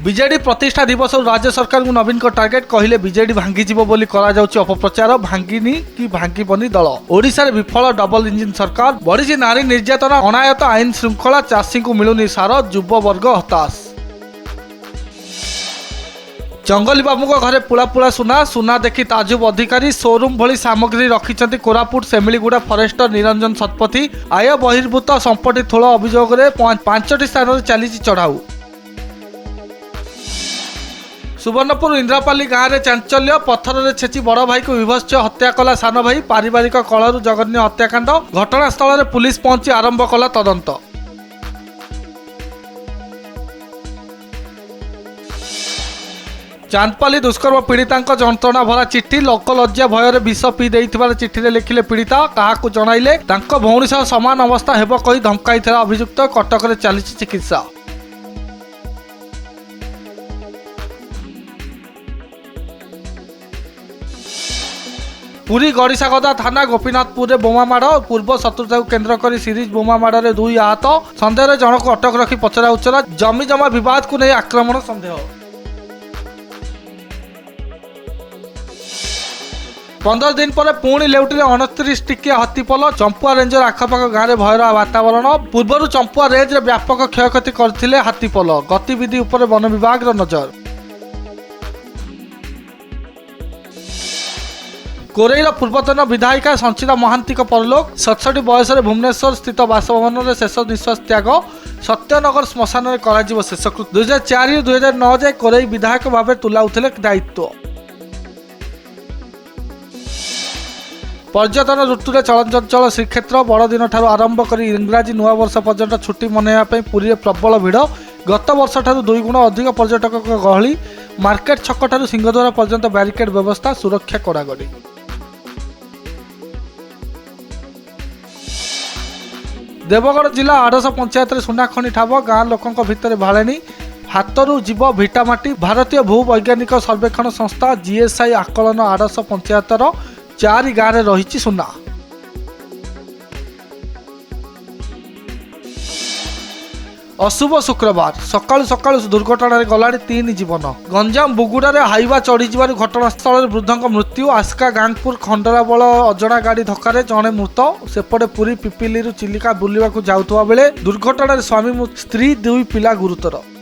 BJD প্রতিষ্ঠা দিবস রাজ্য সরকার নবীন টার্গেট কহিলে বিজেডি ভাঙ্গিଯିବ বলি করা যাচ্ছে অপপ্রচার ভাঙ্গিনি কি ভাঙ্গিবনি দল ওড়িশার বিফল ডবল ইঞ্জিন সরকার বড়িছে নারী নির্যাতনা অনায়ত আইন শৃঙ্খলা চাষী মিলুনি সার যুববর্গ হতাশ জঙ্গলি বাবুଙ୍କ ঘরে পুলা পুলা সুনা সুনা দেখি তাজুব অধিকারী শোরুম ভଳି সামগ্রী রক্ষিଛନ୍ତି কোରାପୁଟ ସେମିଳିଗୁଡ଼ା ଫରେଷ୍ଟର ନିରଞ୍ଜନ ଶତପଥୀ ଆୟ ବହିର୍ଭୂତ ସମ୍ପତ୍ତି ଠୁଳ ଅଭିଯୋଗରେ 5ଟି ସ୍ଥାନରେ ଚାଲିଛି ଚଢ଼ାଉ। ସୁବର୍ଣ୍ଣପୁର ଇନ୍ଦ୍ରାପାଲି ଗାଁରେ ଚାଞ୍ଚଲ୍ୟ ପଥରରେ ଛେଚି ବଡ଼ ଭାଇକୁ ବିଭତ୍ସ ହତ୍ୟା କଲା ସାନ ଭାଇ ପାରିବାରିକ କଳରୁ ଜଘନ୍ୟ ହତ୍ୟାକାଣ୍ଡ ଘଟଣାସ୍ଥଳରେ ପୁଲିସ ପହଞ୍ଚି ଆରମ୍ଭ କଲା ତଦନ୍ତ। ଚାନ୍ଦପାଲି ଦୁଷ୍କର୍ମ ପୀଡ଼ିତାଙ୍କ ଯନ୍ତ୍ରଣା ଭରା ଚିଠି ଲୋକଲଜ୍ଜା ଭୟରେ ବିଷ ପିଇ ଦେଇଥିବାର ଚିଠିରେ ଲେଖିଲେ ପୀଡ଼ିତା କାହାକୁ ଜଣାଇଲେ ତାଙ୍କ ଭଉଣୀ ସହ ସମାନ ଅବସ୍ଥା ହେବ କହି ଧମକାଇଥିଲା ଅଭିଯୁକ୍ତ କଟକରେ ଚାଲିଛି ଚିକିତ୍ସା। ପୁରୀ ଗଡ଼ିଶାଗଦା ଥାନା ଗୋପୀନାଥପୁରରେ ବୋମାମାଡ଼ ପୂର୍ବ ଶତ୍ରୁତାକୁ କେନ୍ଦ୍ର କରି ସିରିଜ ବୋମାମାଡ଼ରେ 2 ଆହତ ସନ୍ଦେହରେ ଜଣକୁ ଅଟକ ରଖି ପଚରା ଉଚରା ଜମିଜମା ବିବାଦକୁ ନେଇ ଆକ୍ରମଣ ସନ୍ଦେହ। 15 ଦିନ ପରେ ପୁଣି ଲେଉଟିଲେ 29 ଟିକିଆ ହାତୀପଲ ଚମ୍ପୁଆ ରେଞ୍ଜର ଆଖପାଖ ଗାଁରେ ଭୟର ବାତାବରଣ ପୂର୍ବରୁ ଚମ୍ପୁଆ ରେଞ୍ଜରେ ବ୍ୟାପକ କ୍ଷୟକ୍ଷତି କରିଥିଲେ ହାତୀପଲ ଗତିବିଧି ଉପରେ ବନ ବିଭାଗର ନଜର। କୋରେଇର ପୂର୍ବତନ ବିଧାୟିକା ସଞ୍ଚିତା ମହାନ୍ତିଙ୍କ ପରଲୋକ 67 ବୟସରେ ଭୁବନେଶ୍ୱର ସ୍ଥିତ ବାସଭବନରେ ଶେଷ ନିଶ୍ୱାସ ତ୍ୟାଗ ସତ୍ୟନଗର ଶ୍ମଶାନରେ କରାଯିବ ଶେଷକୃତ୍ୟ 2004ରୁ 2009 ଯାଏ କୋରେଇ ବିଧାୟକ ଭାବେ ତୁଲାଉଥିଲେ ଦାୟିତ୍ୱ। पर्यटन ऋतुरे चलचंचल श्रीक्षेत्र बड़दिनठारु आरंभ कर इंग्राजी नूआवर्ष पर्यंत छुट्टी मनैवा पुरी में प्रबल भिड़ गत वर्ष ठारु 2 गुण अधिक पर्यटक गहली मार्केट छक ठारु सिंहद्वार पर्यंत ब्यारिकेड व्यवस्था सुरक्षा कड़ाकड़ी। देवगढ़ जिला आड़स पंचायत सुना खनि ठाब गाँ लोकों भितर भाड़ेनी हाथरू जीव भिटामाटी भारतीय भूवैज्ञानिक सर्वेक्षण संस्था जीएसआई आकलन आड़स पंचायतर 4 गाँव रही सुना। अशुभ शुक्रवार सकाळु सकाळु दुर्घटना गला 3 जीवन गंजाम बुगुड़ा हाइवा चढ़ी घटनास्थल वृद्धों मृत्यु आस्का गांगपुर खंडराबल अजणा गाड़ी धक्का जड़े मृत सेपटे पुरी पिपिली चिलिका बुलवाक जाउथबा बेले दुर्घटना स्वामी स्त्री 2 पिला गुरुतर।